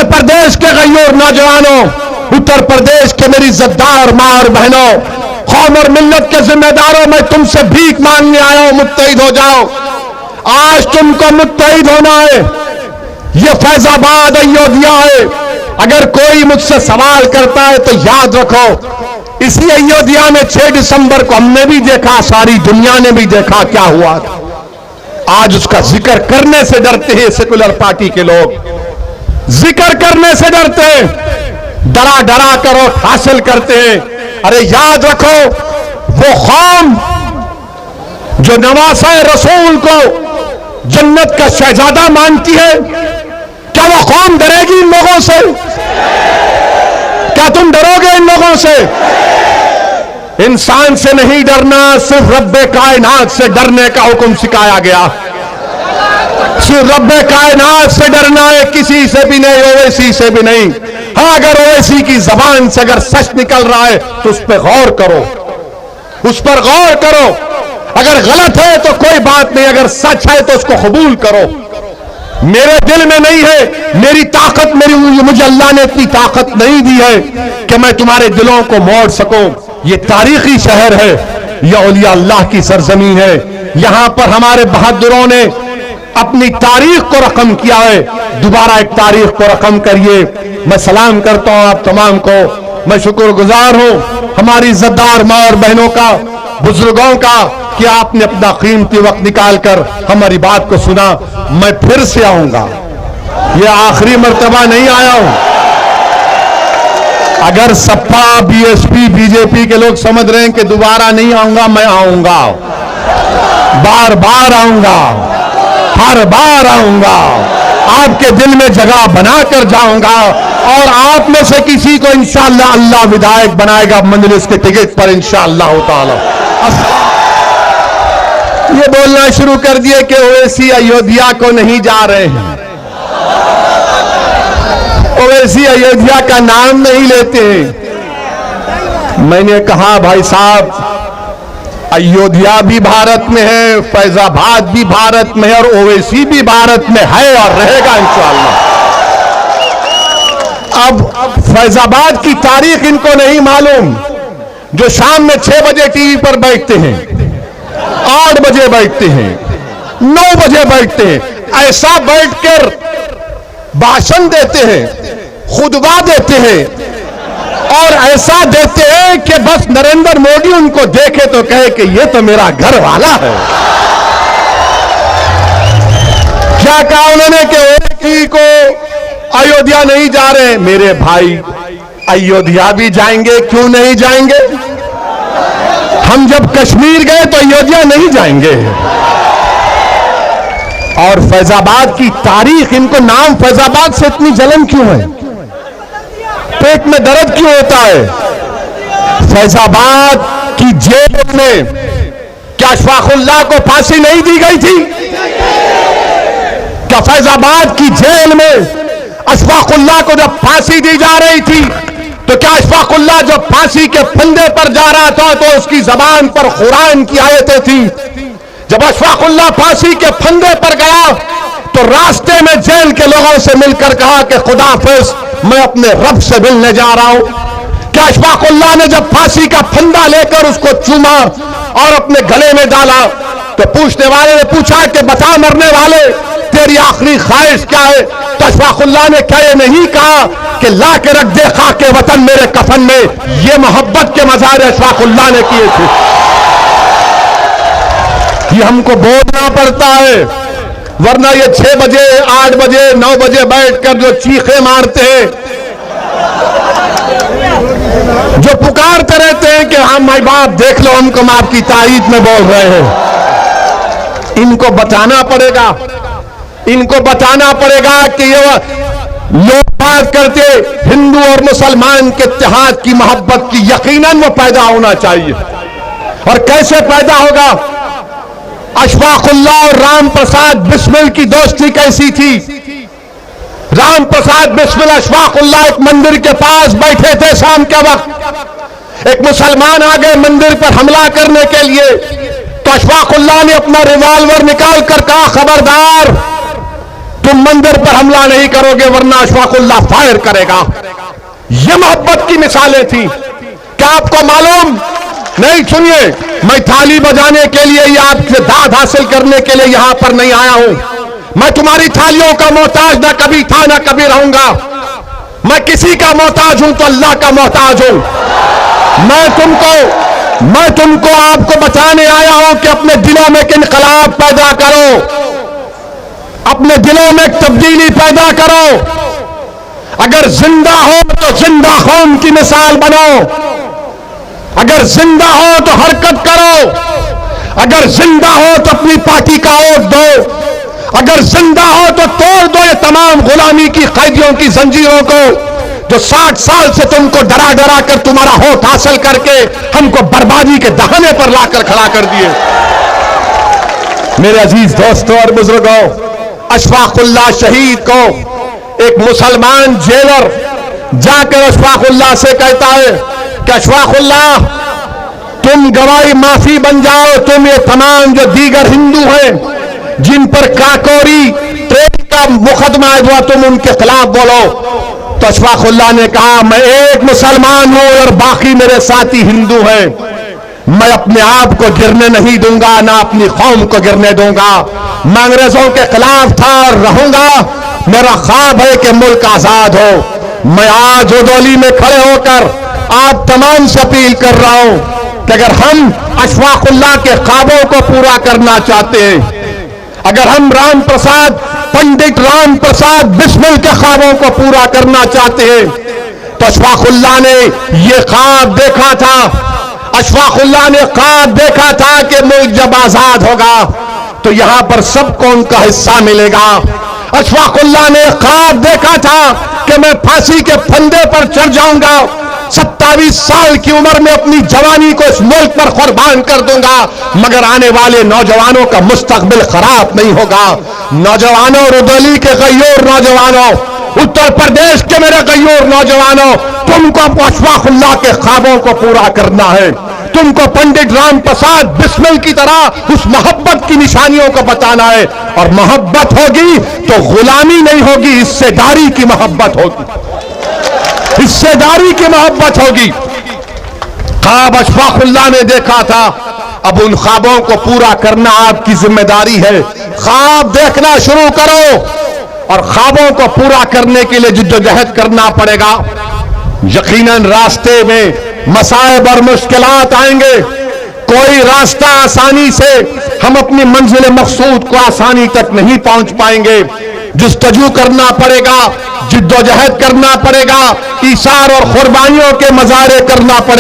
उत्तर प्रदेश के गयूर नौजवानों, उत्तर प्रदेश के मेरी इज्जतदार मां और बहनों, कौम और मिल्लत के जिम्मेदारों, मैं तुमसे भीख मांगने आया हूं, मुत्तहिद हो जाओ। आज तुमको मुत्तहिद होना है। ये फैजाबाद अयोध्या है। अगर कोई मुझसे सवाल करता है तो याद रखो, इसी अयोध्या में 6 दिसंबर को हमने भी देखा, सारी दुनिया ने भी देखा क्या हुआ था। आज उसका जिक्र करने से डरते हैं सेकुलर पार्टी के लोग, जिक्र करने से डरते हैं, डरा डरा कर वोट हासिल करते हैं। अरे याद रखो, वो कौम जो नवासा रसूल को जन्नत का शहजादा मानती है, क्या वो कौम डरेगी इन लोगों से? क्या तुम डरोगे इन लोगों से? इंसान से नहीं डरना, सिर्फ रब्बे कायनात से डरने का हुक्म सिखाया गया। सिर्फ रब्बे कायनात से डरना है, किसी से भी नहीं, ओवैसी से भी नहीं। हाँ, अगर ओवैसी की जबान से अगर सच निकल रहा है तो उस पर गौर करो, उस पर गौर करो। अगर गलत है तो कोई बात नहीं, अगर सच है तो उसको कबूल करो। मेरे दिल में नहीं है, मेरी ताकत, मुझे अल्लाह ने इतनी ताकत नहीं दी है कि मैं तुम्हारे दिलों को मोड़ सकूं। ये तारीखी शहर है, यह औलिया अल्लाह की सरजमीन है। यहां पर हमारे बहादुरों ने अपनी तारीख को रकम किया है, दोबारा एक तारीख को रकम करिए। मैं सलाम करता हूं आप तमाम को, मैं शुक्रगुजार हूं हमारी इज्जतदार मां और बहनों का, बुजुर्गों का, कि आपने अपना कीमती वक्त निकालकर हमारी बात को सुना। मैं फिर से आऊंगा, यह आखिरी मर्तबा नहीं आया हूं। अगर सपा, बीएसपी, बीजेपी के लोग समझ रहे हैं कि दोबारा नहीं आऊंगा, मैं आऊंगा, बार बार आऊंगा, हर बार आऊंगा, आपके दिल में जगह बनाकर जाऊंगा। और आप में से किसी को इंशाअल्लाह अल्लाह विधायक बनाएगा मजलिस के टिकट पर इंशाअल्लाह ताला। ये बोलना शुरू कर दिए कि ओवैसी अयोध्या को नहीं जा रहे हैं, ओवैसी अयोध्या का नाम नहीं लेते हैं। मैंने कहा भाई साहब, अयोध्या भी भारत में है, फैजाबाद भी भारत में है, और ओवैसी भी भारत में है और रहेगा इंशाअल्लाह। अब फैजाबाद की तारीख इनको नहीं मालूम, जो शाम में 6 बजे टीवी पर बैठते हैं, 8 बजे बैठते हैं, 9 बजे बैठते हैं, ऐसा बैठकर भाषण देते हैं, खुतबा देते हैं, और ऐसा देते हैं कि बस नरेंद्र मोदी उनको देखे तो कहे कि ये तो मेरा घर वाला है। क्या कहा उन्होंने कि ओवैसी को अयोध्या नहीं जा रहे? मेरे भाई, अयोध्या भी जाएंगे, क्यों नहीं जाएंगे? हम जब कश्मीर गए तो अयोध्या नहीं जाएंगे। और फैजाबाद की तारीख, इनको नाम फैजाबाद से इतनी जलन क्यों है? पेट में दर्द क्यों होता है? फैजाबाद की जेल में क्या अशफाकुल्लाह को फांसी नहीं दी गई थी? क्या फैजाबाद की जेल में अशफाकुल्लाह को जब फांसी दी जा रही थी तो क्या अशफाकुल्लाह जब फांसी के फंदे पर जा रहा था तो उसकी जबान पर कुरान की आयतें थी? जब अशफाकुल्लाह फांसी के फंदे पर गया तो रास्ते में जेल के लोगों से मिलकर कहा कि खुदाफिज, मैं अपने रब से मिलने जा रहा हूं। क्या अशफाकुल्लाह ने जब फांसी का फंदा लेकर उसको चूमा और अपने गले में डाला तो पूछने वाले ने पूछा कि बता मरने वाले, तेरी आखिरी ख्वाहिश क्या है? तो अशफाकुल्लाह ने क्या ये नहीं कहा कि ला के रख दे खाके वतन मेरे कफन में? ये मोहब्बत के मज़ारे अशफाकुल्लाह ने किए थे। ये हमको बोलना पड़ता है, वरना ये 6 बजे, 8 बजे, 9 बजे बैठकर जो चीखे मारते हैं, जो पुकारते रहते हैं कि हम माई बाप देख लो हमको, हम आपकी तारीफ में बोल रहे हैं, इनको बताना पड़ेगा, इनको बताना पड़ेगा कि ये लोग बात करते हिंदू और मुसलमान के इत्तेहाद की, मोहब्बत की, यकीनन वो पैदा होना चाहिए। और कैसे पैदा होगा? अशफाकुल्लाह और राम प्रसाद बिस्मिल की दोस्ती कैसी थी? राम प्रसाद बिस्मिल अशफाकुल्लाह एक मंदिर के पास बैठे थे शाम के वक्त, एक मुसलमान आ गए मंदिर पर हमला करने के लिए, तो अशफाकुल्लाह ने अपना रिवॉल्वर निकाल कर कहा, खबरदार, तुम मंदिर पर हमला नहीं करोगे वरना अशफाकुल्लाह फायर करेगा। ये मोहब्बत की मिसालें थी। क्या आपको मालूम नहीं? सुनिए, मैं थाली बजाने के लिए या आपसे दाद हासिल करने के लिए यहां पर नहीं आया हूं। मैं तुम्हारी थालियों का मोहताज ना कभी था ना कभी रहूंगा। मैं किसी का मोहताज हूं तो अल्लाह का मोहताज हूं। मैं तुमको आपको बताने आया हूं कि अपने दिलों में एक इनकलाब पैदा करो, अपने दिलों में एक तब्दीली पैदा करो। अगर जिंदा हो तो जिंदा कौम की मिसाल बनो, अगर जिंदा हो तो हरकत करो, अगर जिंदा हो तो अपनी पार्टी का वोट दो, अगर जिंदा हो तो तोड़ दो ये तमाम गुलामी की कैदियों की जंजीरों को जो 60 साल से तुमको डरा डरा कर तुम्हारा वोट हासिल करके हमको बर्बादी के दहाने पर लाकर खड़ा कर दिए। मेरे अजीज दोस्तों और बुजुर्गों, अशफाकुल्लाह शहीद को एक मुसलमान जेलर जाकर अशफाकुल्लाह से कहता है कि अशफाकुल्लाह, तुम गवाही माफी बन जाओ, तुम ये तमाम जो दीगर हिंदू हैं जिन पर काकोरी ट्रेन का मुकदमा है तुम उनके खिलाफ बोलो। तो अशफाकुल्लाह ने कहा, मैं एक मुसलमान हूं और बाकी मेरे साथी हिंदू हैं। मैं अपने आप को गिरने नहीं दूंगा, ना अपनी कौम को गिरने दूंगा। मैं अंग्रेजों के खिलाफ था और रहूंगा। मेरा ख्वाब है कि मुल्क आजाद हो। मैं आज उदौली में खड़े होकर आप तमाम से अपील कर रहा हूं कि अगर हम अशफाकुल्लाह के ख्वाबों को पूरा करना चाहते हैं, अगर हम राम प्रसाद, पंडित राम प्रसाद बिस्मिल के ख्वाबों को पूरा करना चाहते हैं, तो अशफाकुल्लाह ने यह ख्वाब देखा था। अशफाकुल्लाह ने ख्वाब देखा था कि मुल्क जब आजाद होगा तो यहां पर सबको उनका हिस्सा मिलेगा। अशफाकुल्लाह ने ख्वाब देखा था कि मैं फांसी के फंदे पर चढ़ जाऊंगा, 27 साल की उम्र में अपनी जवानी को इस मुल्क पर कुर्बान कर दूंगा, मगर आने वाले नौजवानों का मुस्तकबिल खराब नहीं होगा। नौजवानों, रुदौली के गय्यूर नौजवानों, उत्तर प्रदेश के मेरे गय्यूर नौजवानों, तुमको अशफाकुल्लाह के ख्वाबों को पूरा करना है। तुमको पंडित राम प्रसाद बिस्मिल की तरह उस मोहब्बत की निशानियों को बताना है। और मोहब्बत होगी तो गुलामी नहीं होगी, हिस्सेदारी की मोहब्बत होगी, हिस्सेदारी की मोहब्बत होगी। ख्वाब अशफाकुल्लाह ने देखा था, अब उन ख्वाबों को पूरा करना आपकी जिम्मेदारी है। ख्वाब देखना शुरू करो और ख्वाबों को पूरा करने के लिए जिद्दोजहद करना पड़ेगा। यकीनन रास्ते में मसाइब और मुश्किलात आएंगे। कोई रास्ता आसानी से हम अपनी मंजिल मकसूद को आसानी तक नहीं पहुंच पाएंगे। जुस्तजू करना पड़ेगा, जिद्दोजहद करना पड़ेगा, ईसार और कुर्बानियों के मजारे करना पड़ेगा।